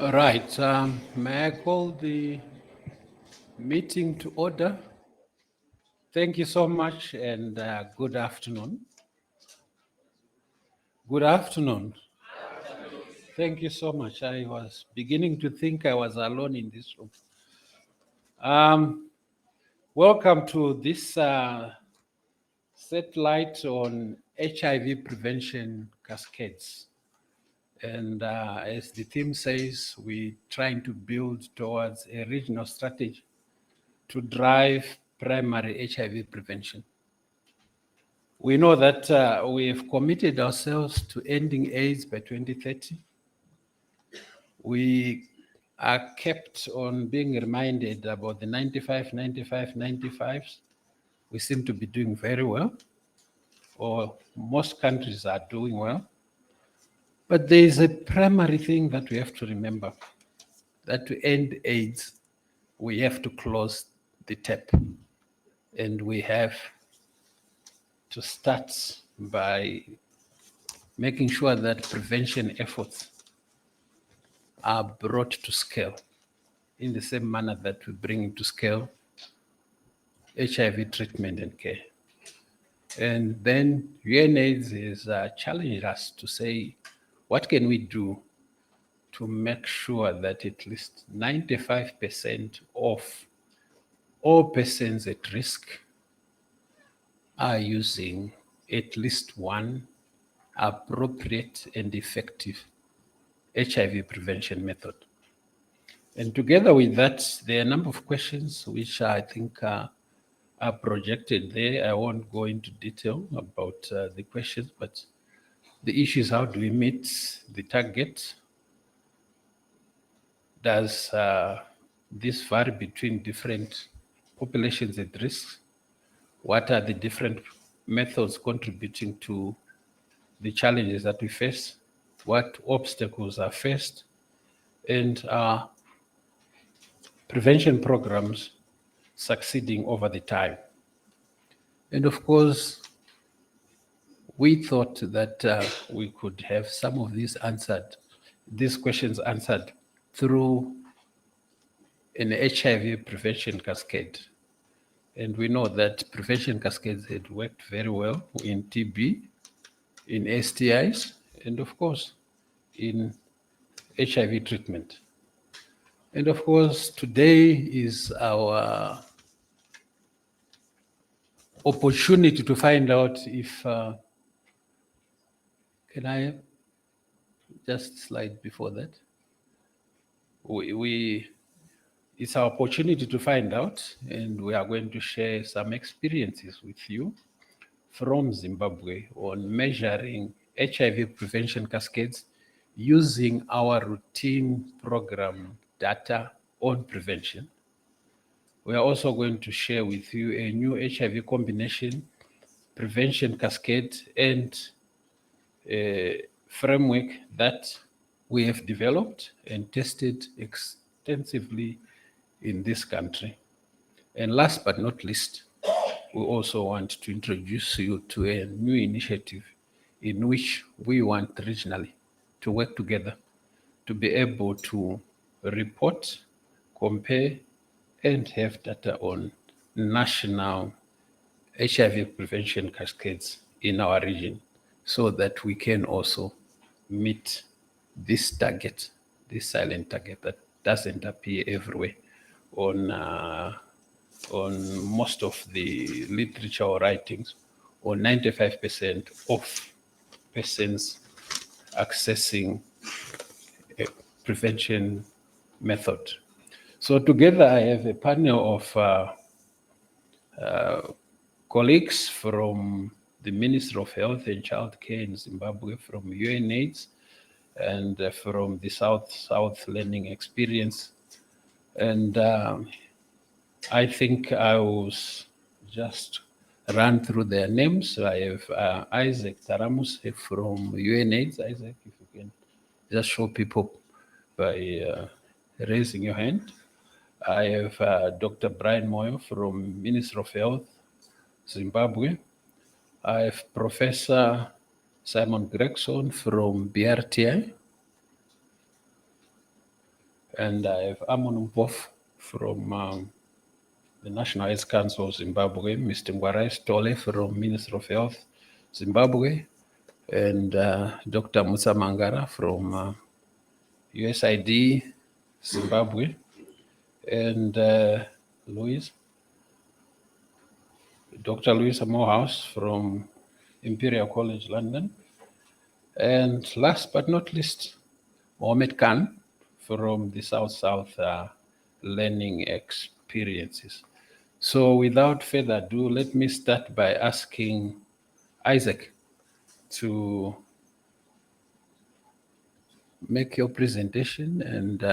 All right, may I call the meeting to order? Thank you so much and good afternoon. Good afternoon. Thank you so much. I was beginning to think I was alone in this room. Welcome to this satellite on HIV prevention cascades. And as the theme says, we're trying to build towards a regional strategy to drive primary HIV prevention. We know that we have committed ourselves to ending AIDS by 2030. We are kept on being reminded about the 95, 95, 95s. We seem to be doing very well, or most countries are doing well. But there is a primary thing that we have to remember, that to end AIDS, we have to close the tap. And we have to start by making sure that prevention efforts are brought to scale in the same manner that we bring to scale HIV treatment and care. And then UNAIDS is challenging us to say, what can we do to make sure that at least 95% of all persons at risk are using at least one appropriate and effective HIV prevention method. And together with that, there are a number of questions which I think are projected there. I won't go into detail about the questions, but the issue is, how do we meet the target? Does this vary between different populations at risk? What are the different methods contributing to the challenges that we face? What obstacles are faced? And prevention programs succeeding over the time. And of course, we thought that we could have some of these questions answered through an HIV prevention cascade. And we know that prevention cascades had worked very well in TB, in STIs, and of course, in HIV treatment. And of course, today is our opportunity to find out if, can I just slide before that? It's our opportunity to find out, and we are going to share some experiences with you from Zimbabwe on measuring HIV prevention cascades using our routine program data on prevention. We are also going to share with you a new HIV combination prevention cascade and framework that we have developed and tested extensively in this country. And last but not least, we also want to introduce you to a new initiative in which we want regionally to work together to be able to report, compare, and have data on national HIV prevention cascades in our region so that we can also meet this target, this silent target that doesn't appear everywhere on most of the literature or writings, or 95% of persons accessing a prevention method. So together I have a panel of colleagues from the Ministry of Health and Childcare in Zimbabwe, from UNAIDS, and from the South Learning Experience. And I think I will just run through their names. I have Isaac Taramus from UNAIDS. Isaac, if you can just show people by raising your hand. I have Dr. Brian Moyo from Ministry of Health, Zimbabwe. I have Professor Simon Gregson from BRTI. And I have Amon Mpof from the National Health Council of Zimbabwe, Mr. Ngwarai Stole from Ministry of Health, Zimbabwe, and Dr. Musa Mangara from USID, Zimbabwe, and Dr. Louisa Morehouse from Imperial College London, and last but not least, Mohamed Khan from the South Learning Experiences. So without further ado, let me start by asking Isaac to make your presentation, and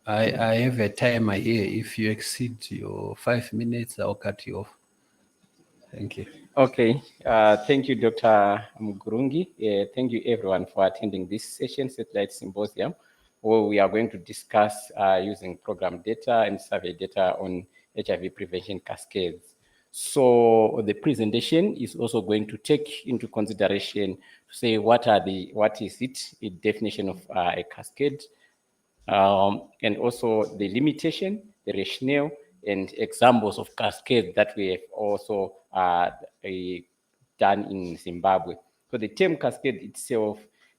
I have a timer here. If you exceed your 5 minutes, I'll cut you off. Thank you. Okay, thank you, Dr. Mugurungi. Thank you, everyone, for attending this session, Satellite Symposium, where we are going to discuss using program data and survey data on HIV prevention cascades. So the presentation is also going to take into consideration to say what is it, the definition of a cascade, and also the limitation, the rationale, and examples of cascades that we have also done in Zimbabwe. So the term cascade itself,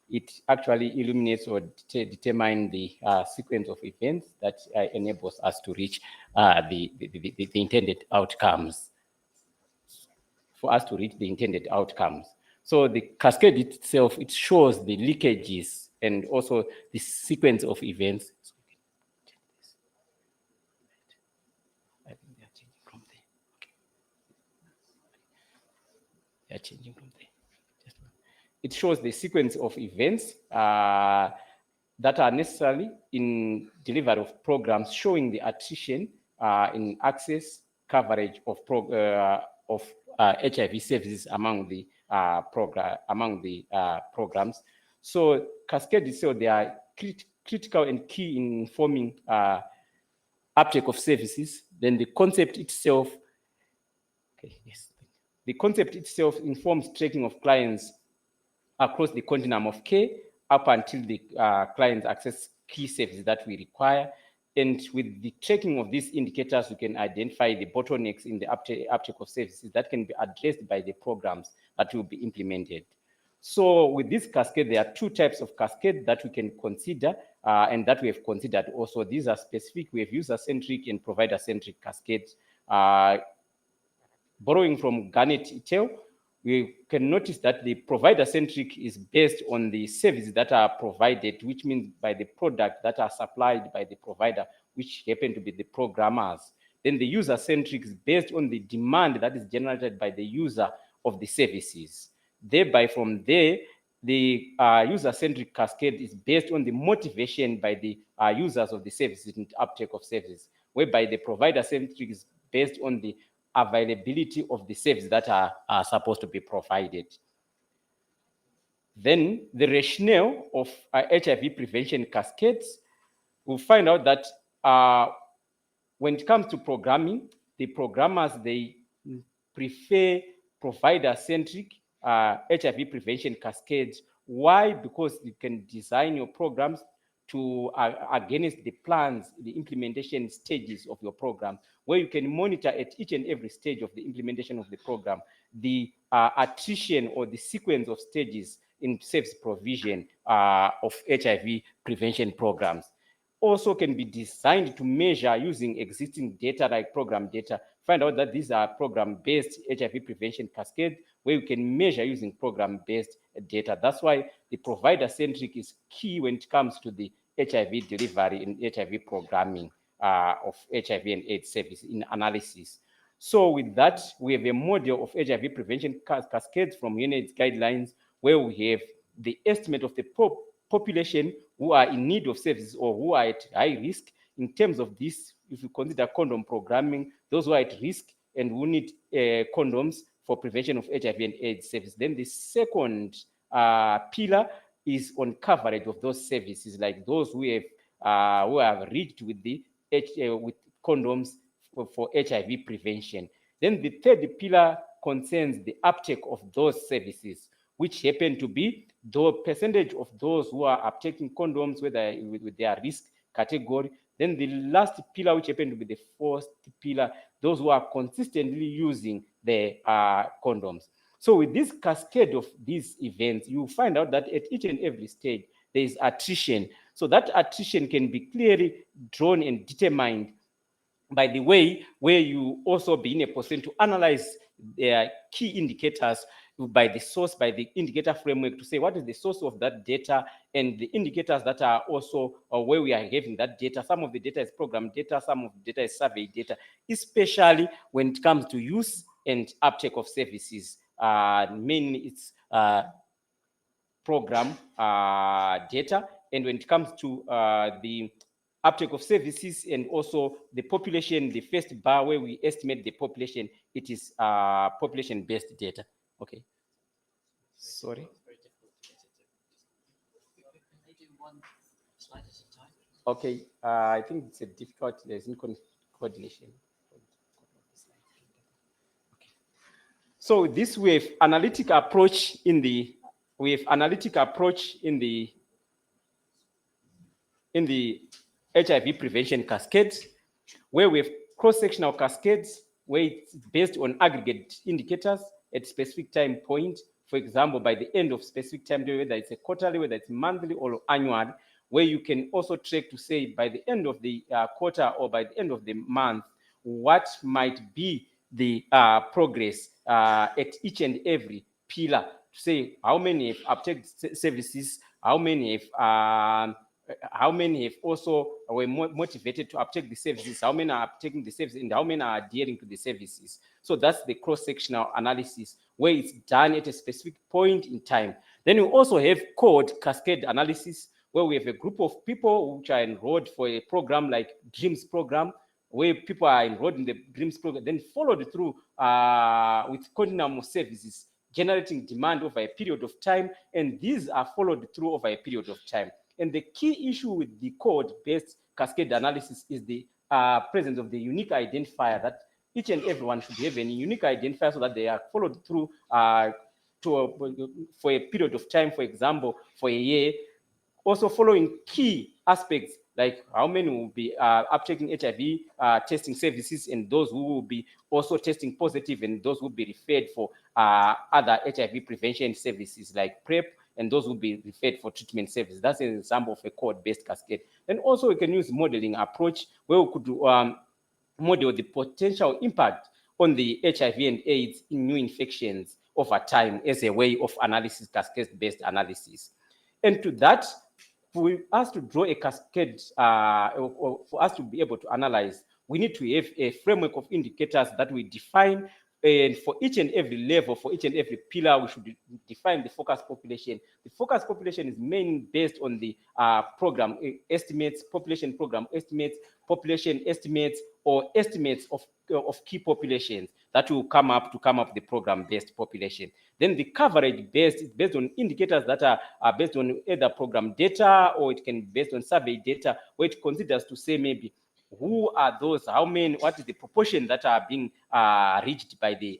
it actually illuminates or determines the sequence of events that enables us to reach the intended outcomes. For us to reach the intended outcomes. So the cascade itself, it shows the leakages and also the sequence of events. I think they are changing from there. Okay. They are changing from there. It shows the sequence of events that are necessary in delivery of programs, showing the attrition in access coverage of HIV services among the programs. So cascade itself, they are critical and key in informing uptake of services. Then the concept itself, the concept itself informs tracking of clients across the continuum of care up until the clients access key services that we require. And with the tracking of these indicators, we can identify the bottlenecks in the uptake of services that can be addressed by the programs that will be implemented. So with this cascade, there are two types of cascade that we can consider and that we have considered also. These are specific. We have user-centric and provider-centric cascades. Borrowing from Garnet et al., we can notice that the provider-centric is based on the services that are provided, which means by the product that are supplied by the provider, which happen to be the programmers. Then the user-centric is based on the demand that is generated by the user of the services. Thereby, from there, the user-centric cascade is based on the motivation by the users of the services and uptake of services, whereby the provider-centric is based on the availability of the services that are supposed to be provided. Then the rationale of HIV prevention cascades, we'll find out that when it comes to programming, the programmers, they prefer provider-centric HIV prevention cascades. Why? Because you can design your programs to against the plans, the implementation stages of your program, where you can monitor at each and every stage of the implementation of the program, the attrition or the sequence of stages in service provision of HIV prevention programs. Also can be designed to measure using existing data like program data. Find out that these are program-based HIV prevention cascades where you can measure using program-based data. That's why the provider-centric is key when it comes to the HIV delivery and HIV programming of HIV and AIDS service in analysis. So with that, we have a model of HIV prevention cascades from UNAIDS guidelines where we have the estimate of the population who are in need of services or who are at high risk. In terms of this, if you consider condom programming, those who are at risk and who need condoms for prevention of HIV and AIDS service. Then the second pillar is on coverage of those services, like those who have reached with the with condoms for HIV prevention. Then the third pillar concerns the uptake of those services, which happen to be the percentage of those who are uptaking condoms, whether with their risk category. Then the last pillar, which happen to be the fourth pillar, those who are consistently using the condoms. So with this cascade of these events, you find out that at each and every stage, there is attrition. So that attrition can be clearly drawn and determined by the way where you also be in a position to analyze their key indicators by the source, by the indicator framework to say what is the source of that data and the indicators that are also where we are having that data. Some of the data is program data, some of the data is survey data, especially when it comes to use and uptake of services. Mainly it's program data, and when it comes to the uptake of services and also the population, the first bar where we estimate the population, it is population-based data. Okay. Sorry. Okay, I think it's a difficult, there's in coordination. Okay. So this we have analytic approach in the HIV prevention cascades, where we have cross-sectional cascades, where it's based on aggregate indicators at specific time point. For example, by the end of specific time, whether it's a quarterly, whether it's monthly or annual, where you can also track to say by the end of the quarter or by the end of the month, what might be the progress at each and every pillar, to say how many have uptake services, how many have also were motivated to uptake the services, how many are uptaking the services, and how many are adhering to the services. So that's the cross-sectional analysis where it's done at a specific point in time. Then we also have cohort cascade analysis, where we have a group of people which are enrolled for a program like DREAMS program, where people are enrolled in the DREAMS program, then followed through with continuum services, generating demand over a period of time, and these are followed through over a period of time. And the key issue with the cohort-based cascade analysis is the presence of the unique identifier, that each and everyone should have a unique identifier so that they are followed through for a period of time, for example, for a year. Also following key aspects like how many will be uptaking HIV testing services, and those who will be also testing positive, and those who will be referred for other HIV prevention services like PrEP, and those will be referred for treatment services. That's an example of a cohort-based cascade. And also we can use modeling approach where we could model the potential impact on the HIV and AIDS in new infections over time as a way of analysis, cascade-based analysis. And to that, for us to draw a cascade, or for us to be able to analyze, we need to have a framework of indicators that we define And for each and every level, for each and every pillar, we should define the focus population. The focus population is mainly based on the program estimates, population program estimates, population estimates, or estimates of key populations that will come up the program-based population. Then the coverage-based is based on indicators that are based on either program data, or it can be based on survey data, where it considers to say maybe who are those, how many, what is the proportion that are being reached by the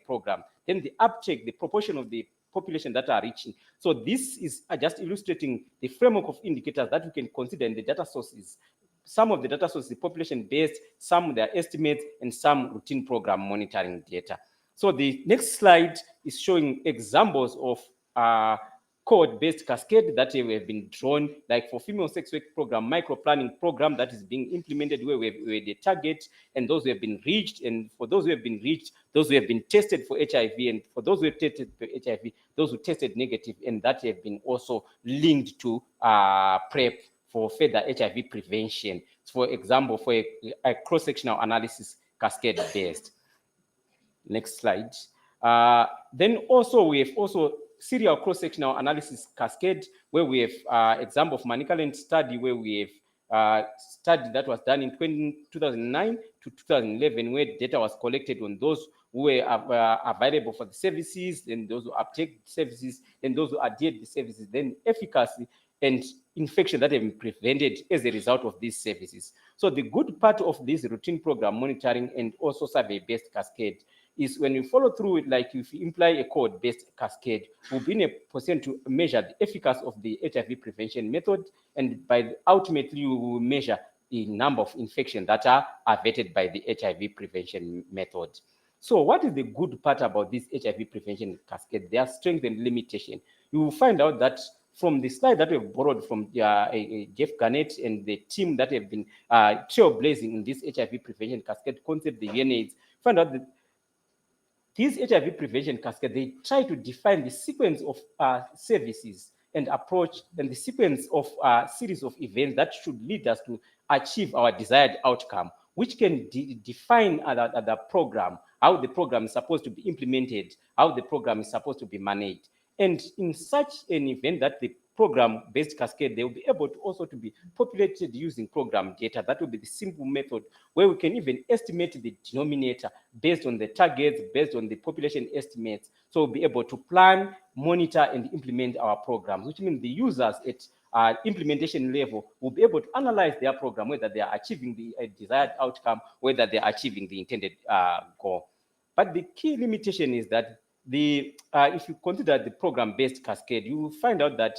program. Then the uptake, the proportion of the population that are reaching. So this is just illustrating the framework of indicators that we can consider in the data sources. Some of the data sources, population-based, some their estimates, and some routine program monitoring data. So the next slide is showing examples of code-based cascade that have been drawn, like for female sex work program, micro-planning program that is being implemented where they target and those who have been reached, and for those who have been reached, those who have been tested for HIV, and for those who have tested for HIV, those who tested negative, and that have been also linked to PrEP for further HIV prevention. For example, for a cross-sectional analysis cascade-based. Next slide. Then also we have also serial cross-sectional analysis cascade, where we have example of Manicaland study, where we have study that was done in 2009 to 2011, where data was collected on those who were available for the services, then those who uptake services, then those who adhered the services, then efficacy and infection that have been prevented as a result of these services. So the good part of this routine program monitoring and also survey-based cascade is when you follow through it, like if you imply a code-based cascade, we'll be in a position to measure the efficacy of the HIV prevention method, and ultimately you will measure the number of infections that are averted by the HIV prevention method. So what is the good part about this HIV prevention cascade? Their strength and limitation. You will find out that from the slide that we've borrowed from Jeff Garnett and the team that have been trailblazing in this HIV prevention cascade concept, the UNAIDS, find out that these HIV prevention cascade, they try to define the sequence of services and approach and the sequence of series of events that should lead us to achieve our desired outcome, which can define the program, how the program is supposed to be implemented, how the program is supposed to be managed. And in such an event that the program-based cascade, they will be able to also to be populated using program data. That will be the simple method where we can even estimate the denominator based on the targets, based on the population estimates. So we'll be able to plan, monitor, and implement our programs, which means the users at implementation level will be able to analyze their program, whether they are achieving the desired outcome, whether they are achieving the intended goal. But the key limitation is that if you consider the program-based cascade, you will find out that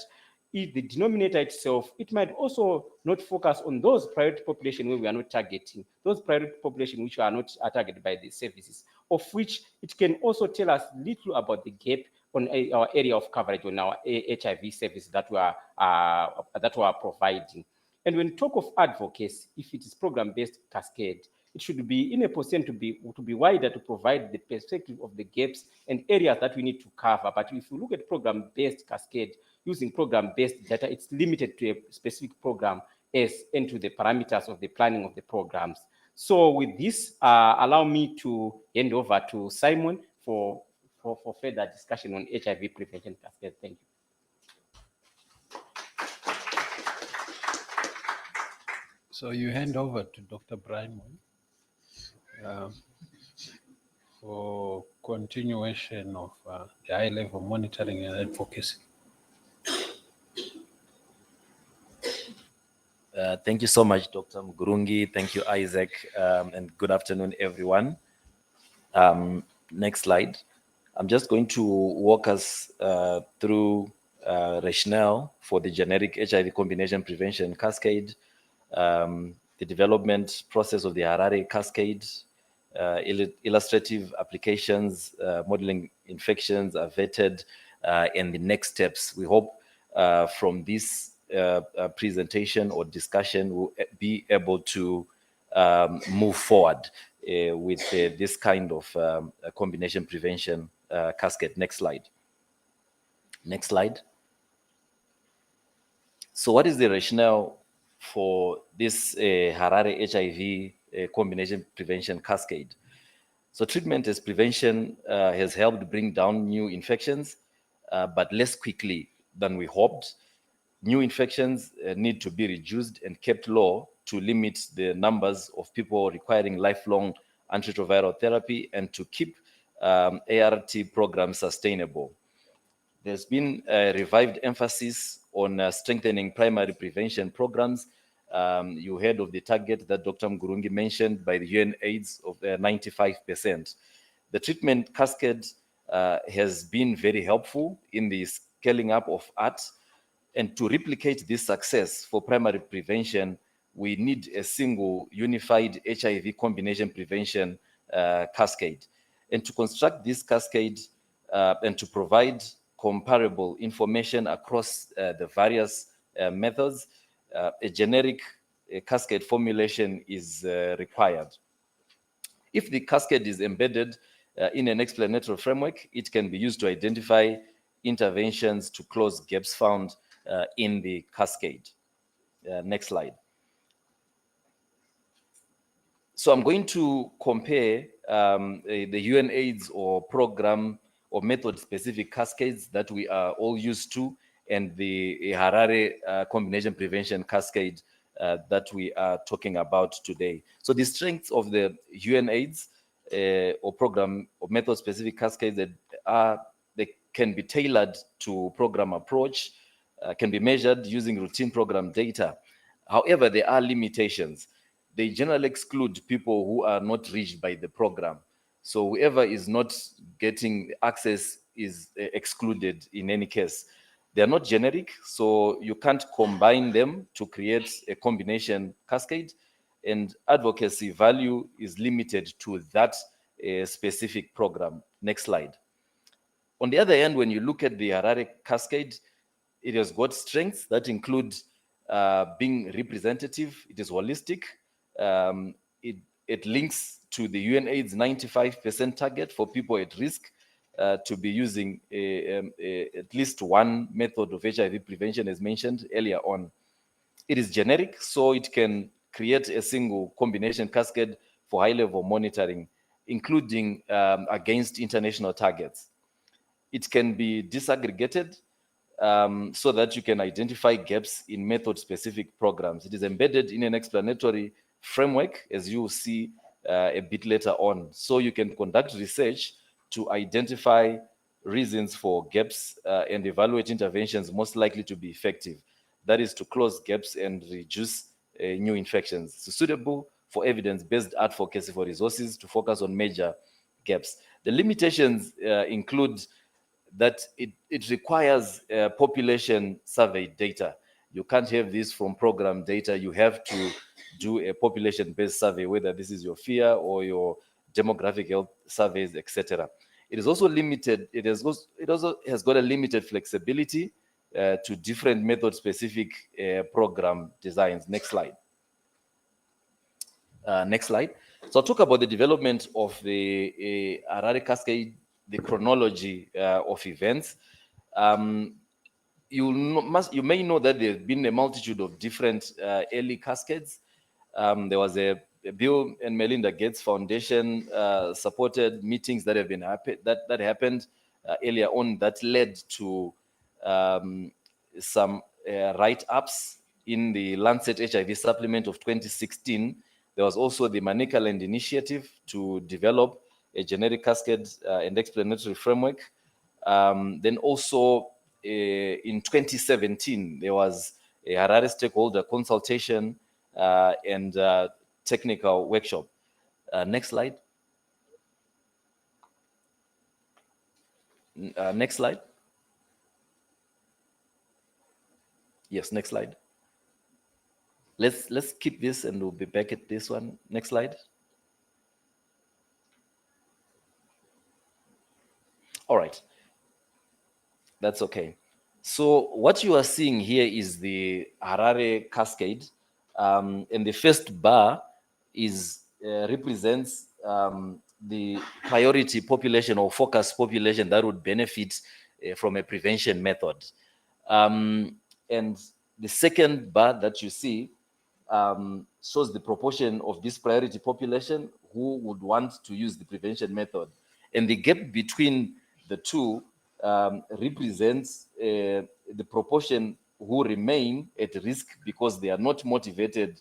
if the denominator itself, it might also not focus on those priority population where we are not targeting, those priority population which are not targeted by the services, of which it can also tell us little about the gap on our area of coverage on our HIV service that we are providing. And when we talk of advocacy, if it is program-based cascade, it should be in a position to be wider to provide the perspective of the gaps and areas that we need to cover. But if you look at program-based cascade, using program-based data, it's limited to a specific program and to the parameters of the planning of the programs. So with this, allow me to hand over to Simon for further discussion on HIV prevention cascade. Thank you. So you hand over to Dr. Brian for continuation of the high-level monitoring and advocacy. Thank you so much, Dr. Mgurungi. Thank you, Isaac, and good afternoon, everyone. Next slide. I'm just going to walk us through rationale for the generic HIV combination prevention cascade, the development process of the Harare cascade, illustrative applications, modeling infections are vetted, and the next steps. We hope from this presentation or discussion will be able to move forward with this kind of combination prevention cascade. Next slide. Next slide. So what is the rationale for this Harare HIV combination prevention cascade? So treatment as prevention has helped bring down new infections, but less quickly than we hoped. New infections need to be reduced and kept low to limit the numbers of people requiring lifelong antiretroviral therapy and to keep ART programs sustainable. There's been a revived emphasis on strengthening primary prevention programs. You heard of the target that Dr. Mgurungi mentioned by the UN AIDS of 95%. The treatment cascade has been very helpful in the scaling up of ART. And to replicate this success for primary prevention, we need a single unified HIV combination prevention cascade. And to construct this cascade and to provide comparable information across the various methods, a generic cascade formulation is required. If the cascade is embedded in an explanatory framework, it can be used to identify interventions to close gaps found in the cascade. Next slide. So I'm going to compare the UNAIDS or program or method-specific cascades that we are all used to and the Harare combination prevention cascade that we are talking about today. So the strengths of the UNAIDS or program or method-specific cascades that they can be tailored to program approach, can be measured using routine program data. However, there are limitations. They generally exclude people who are not reached by the program. So whoever is not getting access is excluded in any case. They are not generic, so you can't combine them to create a combination cascade, and advocacy value is limited to that specific program. Next slide. On the other hand, when you look at the Harare cascade, it has got strengths that include being representative, it is holistic, it links to the UNAIDS 95% target for people at risk to be using at least one method of HIV prevention as mentioned earlier on. It is generic, so it can create a single combination cascade for high-level monitoring, including against international targets. It can be disaggregated so that you can identify gaps in method-specific programs. It is embedded in an explanatory framework, as you will see a bit later on. So you can conduct research to identify reasons for gaps and evaluate interventions most likely to be effective. That is to close gaps and reduce new infections. So suitable for evidence-based advocacy for resources to focus on major gaps. The limitations include that it requires population survey data. You can't have this from program data. You have to do a population-based survey, whether this is your FEAR or your demographic health surveys, etc. It is also limited. It also has got a limited flexibility to different method-specific program designs. Next slide. Next slide. So I'll talk about the development of the Harare Cascade, the chronology of events. You may know that there have been a multitude of different early cascades. There was a Bill and Melinda Gates Foundation supported meetings that have been that happened earlier on that led to some write-ups in the Lancet HIV supplement of 2016. There was also the Manicaland initiative to develop a generic cascade and explanatory framework. Then also in 2017, there was a Harare stakeholder consultation and technical workshop. Next slide. Next slide. Yes, next slide. Let's keep this and we'll be back at this one. Next slide. All right. That's okay. So what you are seeing here is the Harare Cascade, and the first bar is represents the priority population or focus population that would benefit from a prevention method. And the second bar that you see shows the proportion of this priority population who would want to use the prevention method. And the gap between the two represents the proportion who remain at risk because they are not motivated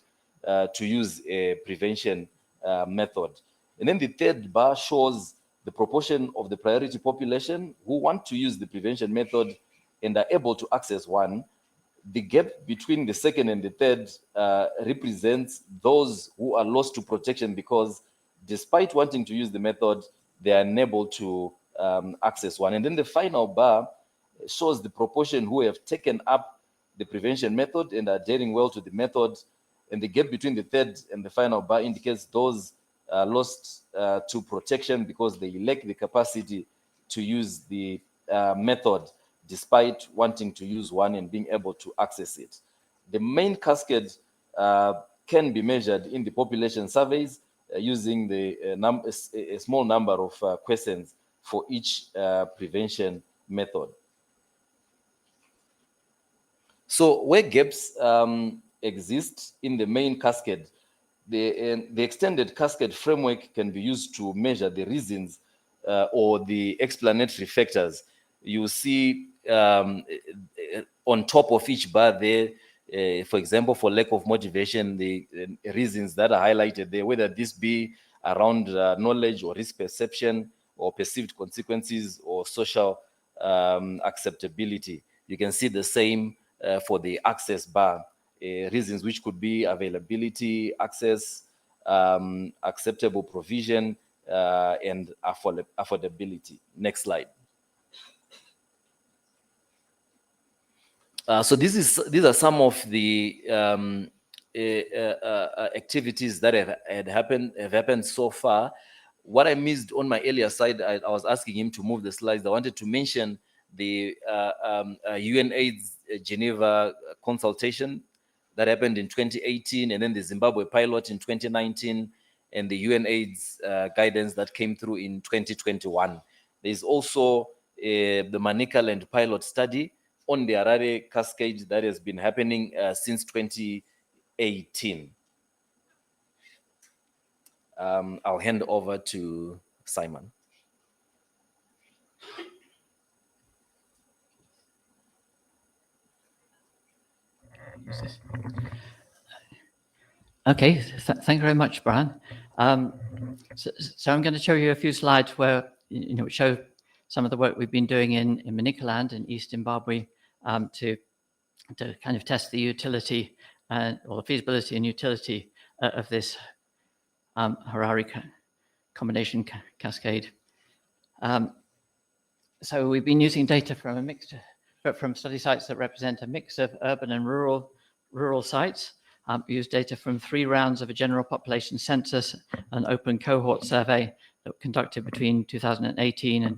to use a prevention method. And then the third bar shows the proportion of the priority population who want to use the prevention method and are able to access one. The gap between the second and the third represents those who are lost to protection because despite wanting to use the method, they are unable to access one. And then the final bar shows the proportion who have taken up the prevention method and are adhering well to the method. And the gap between the third and the final bar indicates those lost to protection because they lack the capacity to use the method despite wanting to use one and being able to access it. The main cascade can be measured in the population surveys using a small number of questions for each prevention method. So where gaps exist in the main cascade, the extended cascade framework can be used to measure the reasons or the explanatory factors. You see on top of each bar there, for example, for lack of motivation, the reasons that are highlighted there, whether this be around knowledge or risk perception or perceived consequences or social acceptability. You can see the same for the access bar, reasons which could be availability, access, acceptable provision, and affordability. Next slide. So these are some of the activities that have happened so far. What I missed on my earlier side, I was asking him to move the slides. I wanted to mention the UNAIDS Geneva consultation that happened in 2018, and then the Zimbabwe pilot in 2019, and the UNAIDS guidance that came through in 2021. There's also the Manicaland pilot study on the Harare Cascade that has been happening since 2018. I'll hand over to Simon. Okay, thank you very much, Brian. So I'm going to show you a few slides where show some of the work we've been doing in Manicaland in East Zimbabwe to kind of test the utility or the feasibility and utility of this Harare combination cascade. So we've been using data from a mixture, from study sites that represent a mix of urban and rural sites. We used data from 3 rounds of a general population census, an open cohort survey that was conducted between 2018 and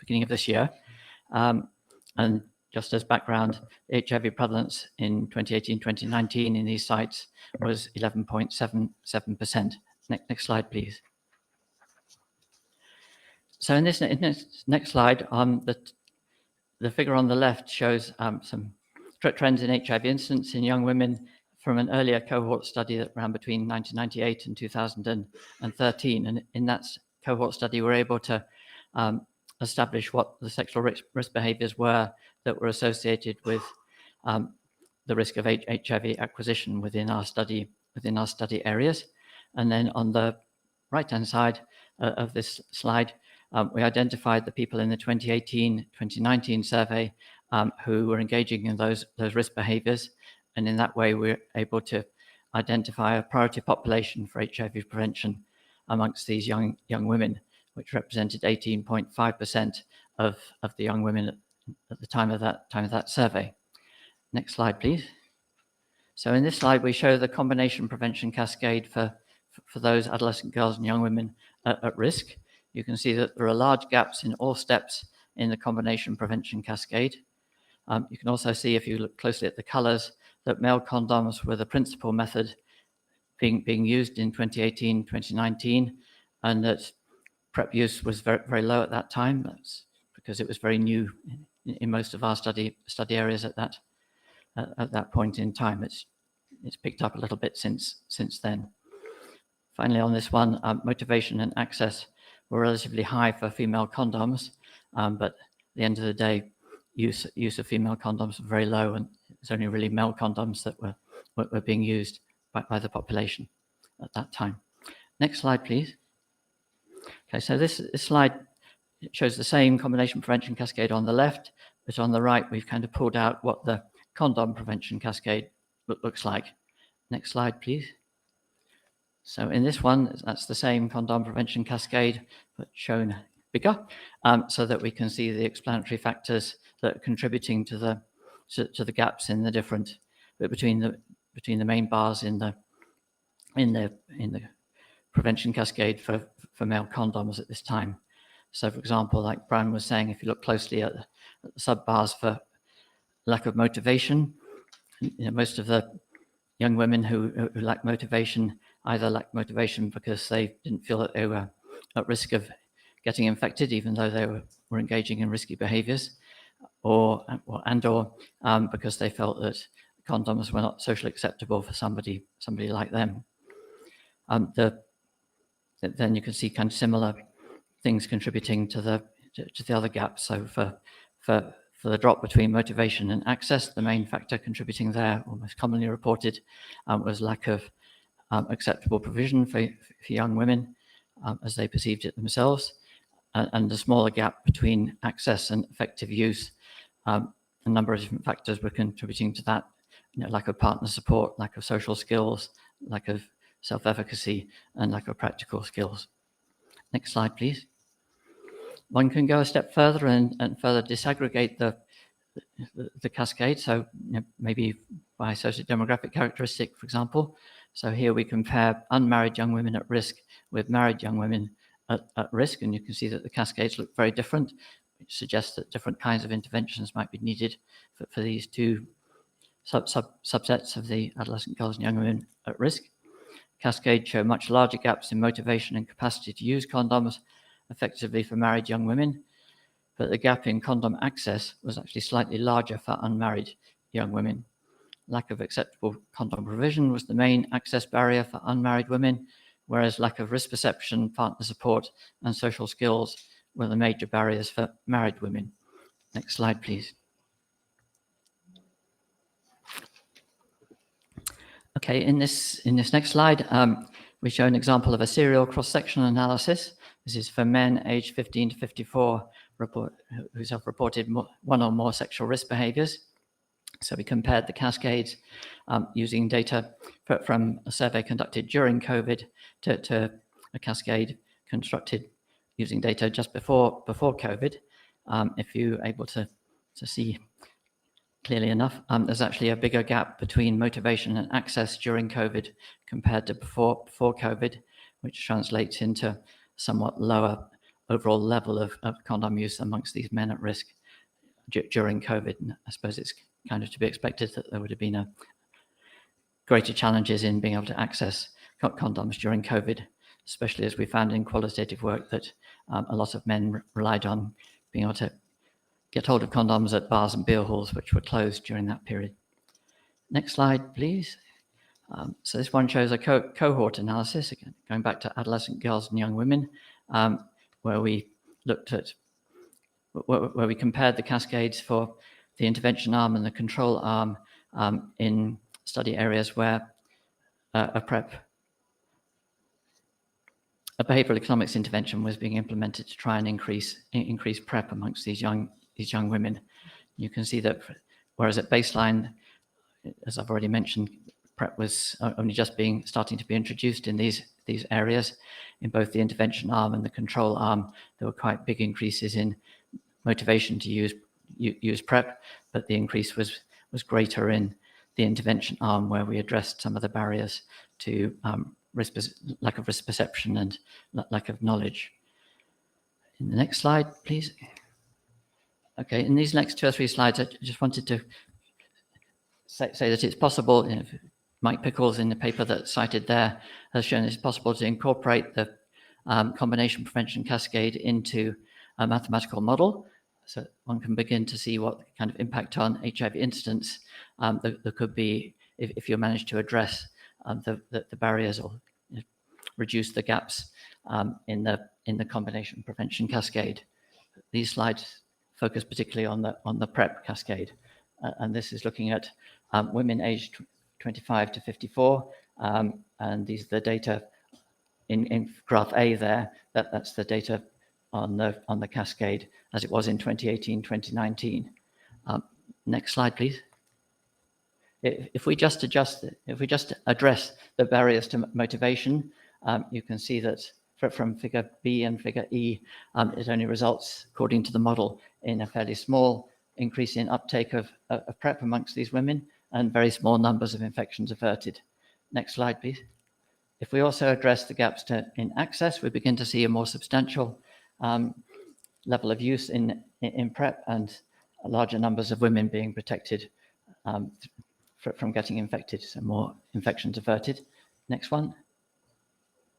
beginning of this year. And just as background, HIV prevalence in 2018-2019 in these sites was 11.77%. Next slide, please. So in this next slide, the figure on the left shows some trends in HIV incidence in young women from an earlier cohort study that ran between 1998 and 2013. And in that cohort study, we were able to establish what the sexual risk behaviors were that were associated with the risk of HIV acquisition within our study areas. And then on the right-hand side of this slide, we identified the people in the 2018-2019 survey who were engaging in those risk behaviors. And in that way, we're able to identify a priority population for HIV prevention amongst these young women, which represented 18.5% of the young women at the time of that survey. Next slide, please. So in this slide, we show the combination prevention cascade for those adolescent girls and young women at risk. You can see that there are large gaps in all steps in the combination prevention cascade. You can also see, if you look closely at the colors, that male condoms were the principal method being used in 2018-2019, and that PrEP use was very, very low at that time. That's because it was very new in most of our study areas at that point in time. It's picked up a little bit since then. Finally, on this one, motivation and access were relatively high for female condoms, but at the end of the day, use of female condoms were very low, and it's only really male condoms that were being used by the population at that time. Next slide, please. Okay, so this slide shows the same combination prevention cascade on the left, but on the right, we've kind of pulled out what the condom prevention cascade looks like. Next slide, please. So in this one, that's the same condom prevention cascade, but shown bigger, so that we can see the explanatory factors that are contributing to the gaps in the different between the main bars in the prevention cascade for male condoms at this time. So, for example, like Brian was saying, if you look closely at the sub bars for lack of motivation, most of the young women who lack motivation either lacked motivation because they didn't feel that they were at risk of getting infected, even though they were engaging in risky behaviors, or because they felt that condoms were not socially acceptable for somebody like them. Then you can see kind of similar things contributing to the other gaps. So for the drop between motivation and access, the main factor contributing there, or most commonly reported, was lack of acceptable provision for young women as they perceived it themselves, and the smaller gap between access and effective use. A number of different factors were contributing to that, lack of partner support, lack of social skills, lack of self-efficacy, and lack of practical skills. Next slide, please. One can go a step further and further disaggregate the cascade. So maybe by socio-demographic characteristic, for example. So here we compare unmarried young women at risk with married young women at risk, and you can see that the cascades look very different, which suggests that different kinds of interventions might be needed for these two subsets of the adolescent girls and young women at risk. Cascades show much larger gaps in motivation and capacity to use condoms effectively for married young women, but the gap in condom access was actually slightly larger for unmarried young women. Lack of acceptable condom provision was the main access barrier for unmarried women, whereas lack of risk perception, partner support, and social skills were the major barriers for married women. Next slide, please. Okay, in this next slide, we show an example of a serial cross-sectional analysis. This is for men aged 15 to 54 who self-reported one or more sexual risk behaviors. So we compared the cascades using data from a survey conducted during COVID to a cascade constructed using data just before COVID. If you're able to see clearly enough, there's actually a bigger gap between motivation and access during COVID compared to before COVID, which translates into somewhat lower overall level of condom use amongst these men at risk during COVID. And I suppose it's kind of to be expected that there would have been greater challenges in being able to access condoms during COVID, especially as we found in qualitative work that a lot of men relied on being able to get hold of condoms at bars and beer halls, which were closed during that period. Next slide, please. So this one shows a cohort analysis, again, going back to adolescent girls and young women, where we looked at, where we compared the cascades for the intervention arm and the control arm in study areas where a behavioral economics intervention was being implemented to try and increase PrEP amongst these young women. You can see that whereas at baseline, as I've already mentioned, PrEP was only just starting to be introduced in these areas. In both the intervention arm and the control arm, there were quite big increases in motivation to use PrEP, but the increase was greater in the intervention arm, where we addressed some of the barriers to lack of risk perception and lack of knowledge. In the next slide, please. Okay, in these next 2 or 3 slides, I just wanted to say that it's possible, Mike Pickles in the paper that's cited there has shown it's possible to incorporate the combination prevention cascade into a mathematical model. So one can begin to see what kind of impact on HIV incidence there could be if you manage to address the barriers or reduce the gaps in the combination prevention cascade. These slides focus particularly on the PrEP cascade, and this is looking at women aged 25 to 54, and these are the data in graph A there. That's the data on the cascade as it was in 2018, 2019. Next slide, please. If we just address the barriers to motivation, you can see that from figure B and figure E, it only results, according to the model, in a fairly small increase in uptake of PrEP amongst these women and very small numbers of infections averted. Next slide, please. If we also address the gaps in access, we begin to see a more substantial level of use in PrEP and larger numbers of women being protected from getting infected, so more infections averted. Next one.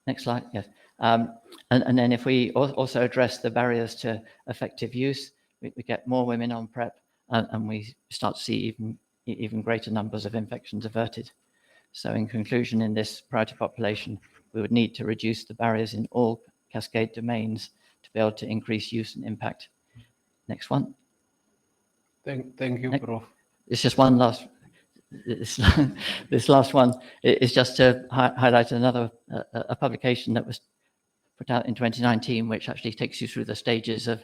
Next slide, yes. And then if we also address the barriers to effective use, we get more women on PrEP, and we start to see even greater numbers of infections averted. So in conclusion, in this priority population, we would need to reduce the barriers in all cascade domains to be able to increase use and impact. Next one. Thank you, Prof. It's just one last. This last one is just to highlight another a publication that was put out in 2019, which actually takes you through the stages of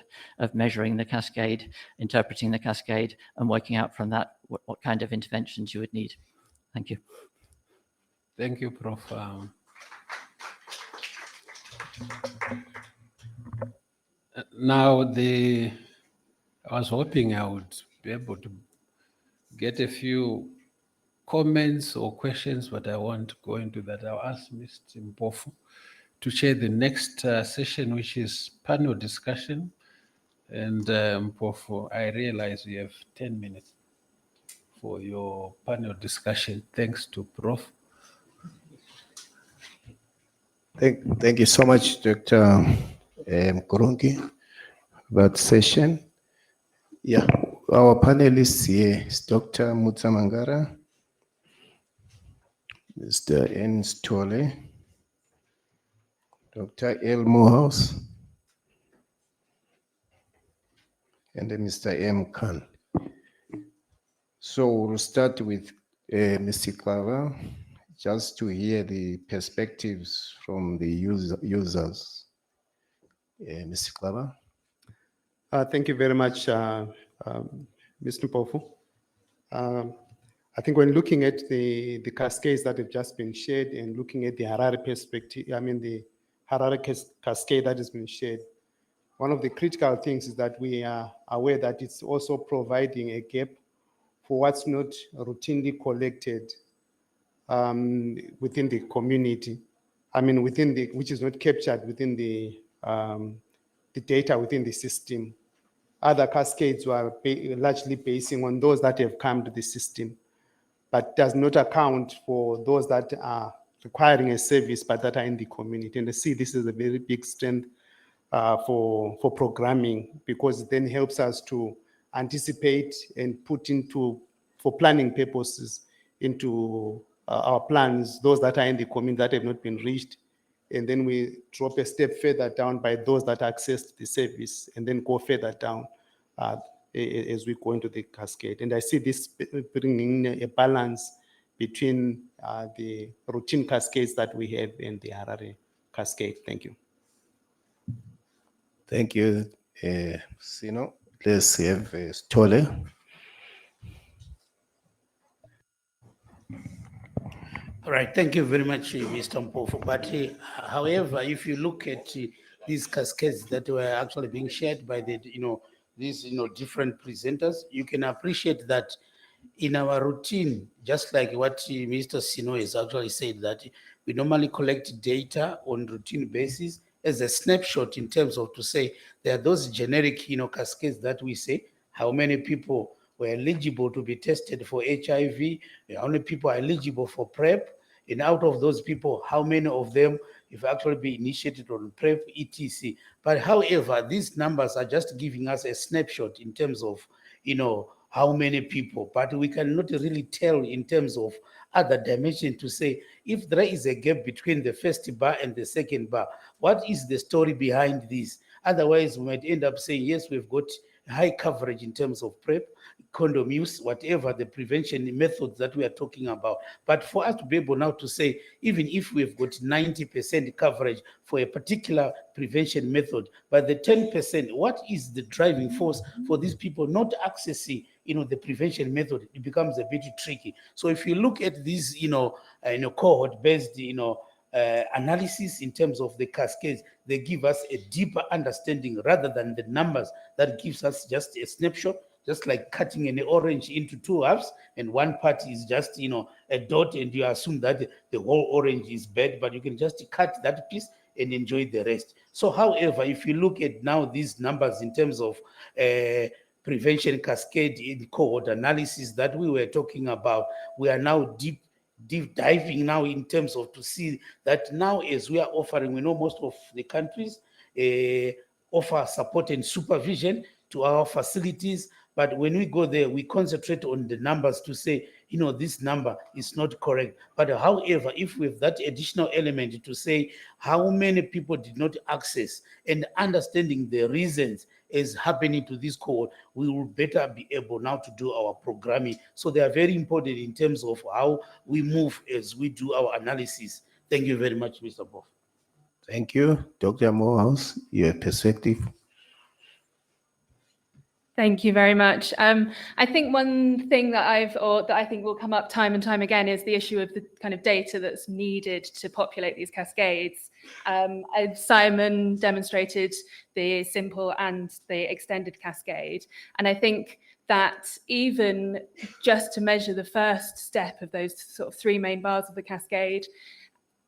measuring the cascade, interpreting the cascade, and working out from that what kind of interventions you would need. Thank you. Thank you, Prof. Now, I was hoping I would be able to get a few comments or questions, but I won't go into that. I'll ask Mr. Mpofu to chair the next session, which is panel discussion. And Mpofu, I realize you have 10 minutes for your panel discussion. Thanks to Prof. Thank you so much, Dr. Kurungi, for that session. Yeah, our panelists here is Dr. Mutsamangara, Mr. N. Stole, Dr. L. Morehouse, and then Mr. M. Khan. So we'll start with Mr. Claver, just to hear the perspectives from the users. Mr. Claver. Thank you very much, Mr. Mpofu. I think when looking at the cascades that have just been shared and looking at the Harare perspective, the Harare cascade that has been shared, one of the critical things is that we are aware that it's also providing a gap for what's not routinely collected within the community. Which is not captured within the data within the system. Other cascades were largely basing on those that have come to the system, but does not account for those that are requiring a service, but that are in the community. And I see this is a very big strength for programming, because it then helps us to anticipate and put into, for planning purposes, into our plans, those that are in the community that have not been reached. And then we drop a step further down by those that access the service, and then go further down as we go into the cascade. And I see this bringing a balance between the routine cascades that we have and the Harare cascade. Thank you. Thank you, Sino. Let's have Stole. All right, thank you very much, Mr. Mpofu. But however, if you look at these cascades that were actually being shared by these different presenters, you can appreciate that in our routine, just like what Mr. Sino has actually said, that we normally collect data on routine basis as a snapshot in terms of to say there are those generic cascades that we say how many people were eligible to be tested for HIV, how many people are eligible for PrEP, and out of those people, how many of them have actually been initiated on PrEP, etc. But however, these numbers are just giving us a snapshot in terms of, how many people, but we cannot really tell in terms of other dimension to say, if there is a gap between the first bar and the second bar, what is the story behind this? Otherwise, we might end up saying, yes, we've got high coverage in terms of PrEP, condom use, whatever the prevention methods that we are talking about. But for us to be able now to say, even if we've got 90% coverage for a particular prevention method, but the 10%, what is the driving force for these people not accessing, the prevention method? It becomes a bit tricky. So if you look at these, cohort-based, analysis in terms of the cascades, they give us a deeper understanding rather than the numbers that gives us just a snapshot, just like cutting an orange into two halves, and one part is just, a dot, and you assume that the whole orange is bad, but you can just cut that piece and enjoy the rest. So, however, if you look at now these numbers in terms of prevention cascade in cohort analysis that we were talking about, we are now deep diving now in terms of to see that now as we are offering, we know most of the countries offer support and supervision to our facilities, but when we go there, we concentrate on the numbers to say, this number is not correct. But however, if we have that additional element to say how many people did not access and understanding the reasons is happening to this cohort, we will better be able now to do our programming. So they are very important in terms of how we move as we do our analysis. Thank you very much, Mr. Boff. Thank you. Dr. Morehouse, your perspective. Thank you very much. I think one thing that I think will come up time and time again is the issue of the kind of data that's needed to populate these cascades. Simon demonstrated the simple and the extended cascade, and I think that even just to measure the first step of those sort of three main bars of the cascade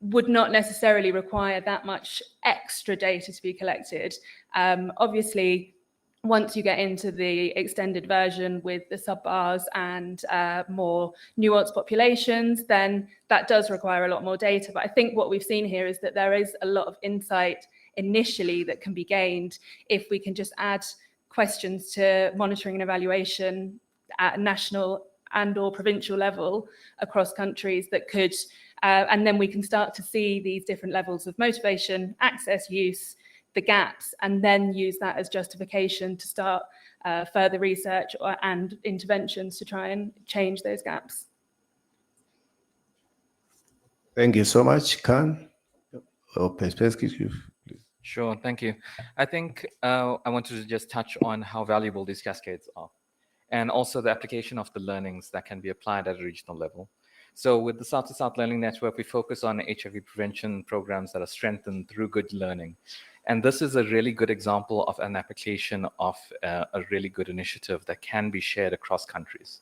would not necessarily require that much extra data to be collected. Obviously, once you get into the extended version with the sub-bars and more nuanced populations, then that does require a lot more data. But I think what we've seen here is that there is a lot of insight initially that can be gained if we can just add questions to monitoring and evaluation at national and or provincial level across countries that could, and then we can start to see these different levels of motivation, access, use, the gaps, and then use that as justification to start further research and interventions to try and change those gaps. Thank you so much, Khan. Your perspective, please. Sure, thank you. I think I wanted to just touch on how valuable these cascades are, and also the application of the learnings that can be applied at a regional level. So with the South to South Learning Network, we focus on HIV prevention programs that are strengthened through good learning. And this is a really good example of an application of a really good initiative that can be shared across countries.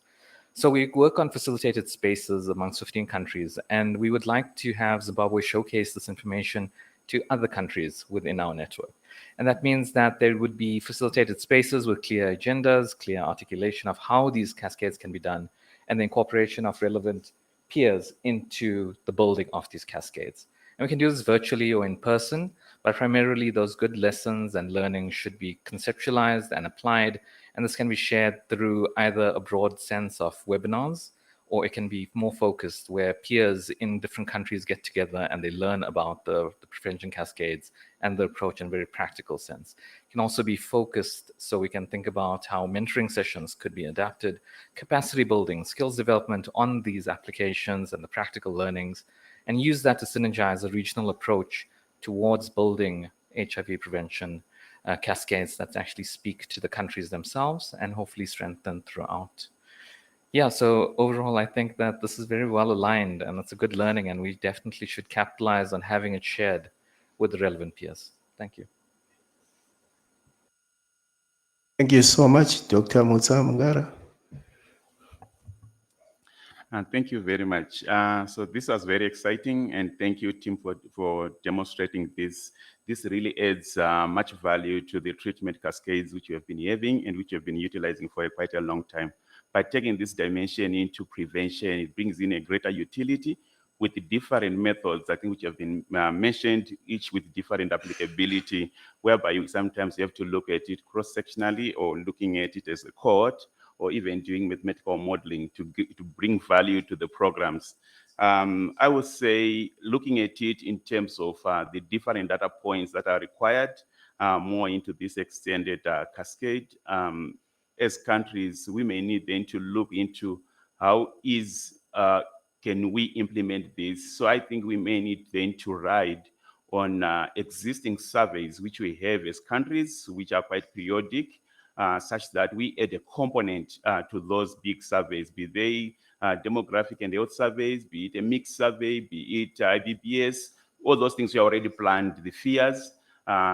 So we work on facilitated spaces amongst 15 countries, and we would like to have Zimbabwe showcase this information to other countries within our network. And that means that there would be facilitated spaces with clear agendas, clear articulation of how these cascades can be done, and the incorporation of relevant peers into the building of these cascades. And we can do this virtually or in person, but primarily those good lessons and learning should be conceptualized and applied. And this can be shared through either a broad sense of webinars, or it can be more focused where peers in different countries get together and they learn about the prevention cascades and the approach in a very practical sense. It can also be focused so we can think about how mentoring sessions could be adapted, capacity building, skills development on these applications and the practical learnings, and use that to synergize a regional approach towards building HIV prevention cascades that actually speak to the countries themselves and hopefully strengthen throughout. Yeah, so overall, I think that this is very well aligned and it's a good learning, and we definitely should capitalize on having it shared with the relevant peers. Thank you. Thank you so much, Dr. Mutsa Mungara. Thank you very much. So this was very exciting, and thank you, team, for demonstrating this. This really adds much value to the treatment cascades which we have been having and which we have been utilizing for quite a long time. By taking this dimension into prevention, it brings in a greater utility with the different methods, I think, which have been mentioned, each with different applicability, whereby sometimes you have to look at it cross-sectionally or looking at it as a cohort, or even doing mathematical modeling to bring value to the programs. I would say looking at it in terms of the different data points that are required more into this extended cascade. As countries, we may need then to look into how can we implement this. So I think we may need then to ride on existing surveys which we have as countries, which are quite periodic, such that we add a component to those big surveys, be they demographic and health surveys, be it a mixed survey, be it IBBS, all those things we already planned, the fears,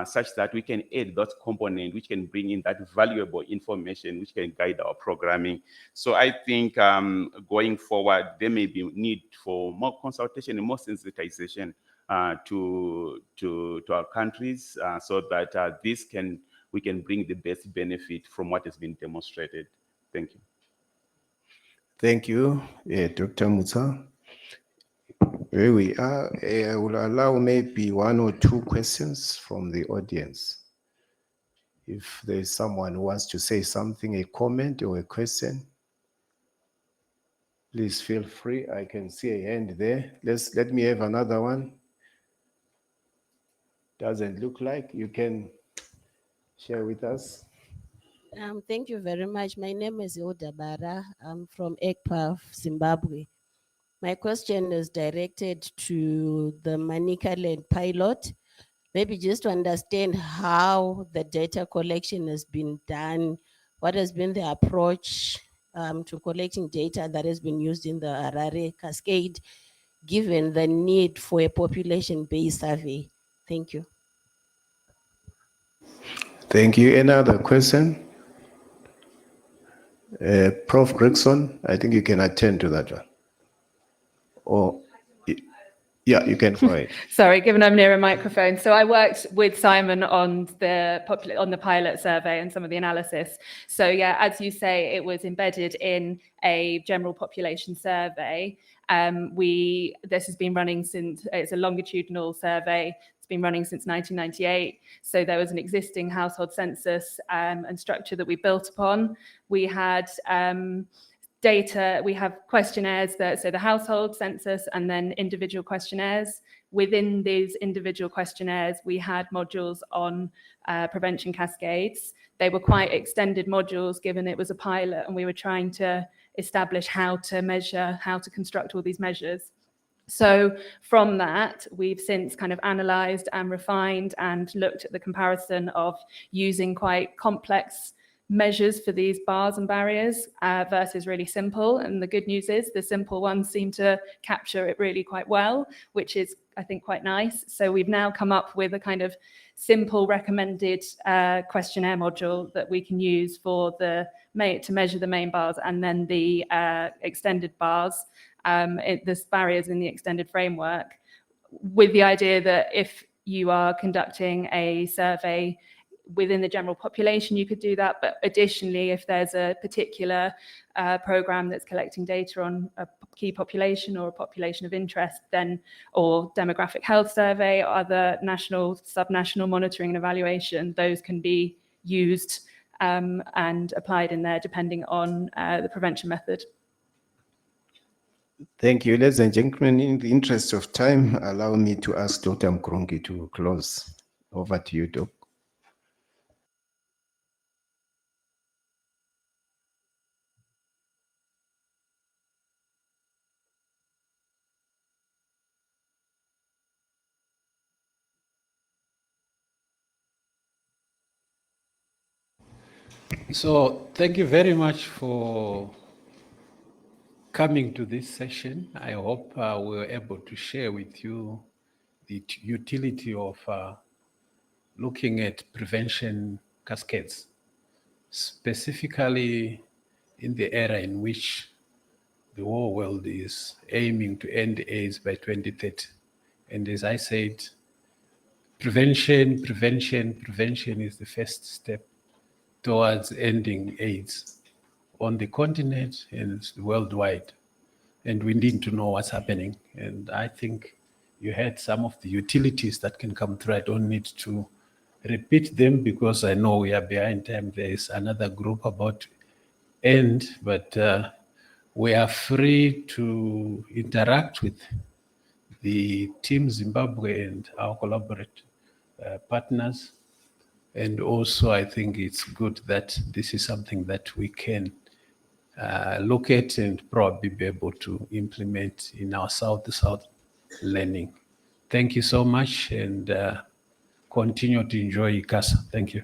such that we can add that component which can bring in that valuable information which can guide our programming. So I think going forward, there may be need for more consultation and more sensitization to our countries so that we can bring the best benefit from what has been demonstrated. Thank you. Thank you, Dr. Musa. Here we are. I will allow maybe 1 or 2 questions from the audience. If there's someone who wants to say something, a comment or a question, please feel free. I can see a hand there. Let me have another one. Doesn't look like. You can share with us. Thank you very much. My name is Yoda Bara. I'm from ECPAF, Zimbabwe. My question is directed to the Manicaland pilot. Maybe just to understand how the data collection has been done, what has been the approach to collecting data that has been used in the Harare Cascade, given the need for a population-based survey. Thank you. Thank you. Another question? Prof. Gregson, I think you can attend to that one. Or, yeah, you can go ahead. Sorry, given I'm near a microphone. So I worked with Simon on the pilot survey and some of the analysis. So yeah, as you say, it was embedded in a general population survey. This has been running since, it's a longitudinal survey. It's been running since 1998. So there was an existing household census and structure that we built upon. We had data, we have questionnaires so the household census and then individual questionnaires. Within these individual questionnaires, we had modules on prevention cascades. They were quite extended modules given it was a pilot and we were trying to establish how to measure, how to construct all these measures. So from that, we've since kind of analysed and refined and looked at the comparison of using quite complex measures for these bars and barriers versus really simple. And the good news is the simple ones seem to capture it really quite well, which is, I think, quite nice. So we've now come up with a kind of simple recommended questionnaire module that we can use for to measure the main bars and then the extended bars, the barriers in the extended framework, with the idea that if you are conducting a survey within the general population, you could do that. But additionally, if there's a particular program that's collecting data on a key population or a population of interest, then, or demographic health survey or other national, subnational monitoring and evaluation, those can be used and applied in there depending on the prevention method. Thank you, ladies and gentlemen. In the interest of time, allow me to ask Dr. Mkurungi to close. Over to you, Doc. So thank you very much for coming to this session. I hope we were able to share with you the utility of looking at prevention cascades, specifically in the era in which the whole world is aiming to end AIDS by 2030. And as I said, prevention is the first step towards ending AIDS on the continent and worldwide. And we need to know what's happening. And I think you had some of the utilities that can come through. I don't need to repeat them because I know we are behind time. There is another group about end, but we are free to interact with the Team Zimbabwe and our collaborate partners. And also, I think it's good that this is something that we can look at and probably be able to implement in our South-to-South learning. Thank you so much, and continue to enjoy ICASA. Thank you.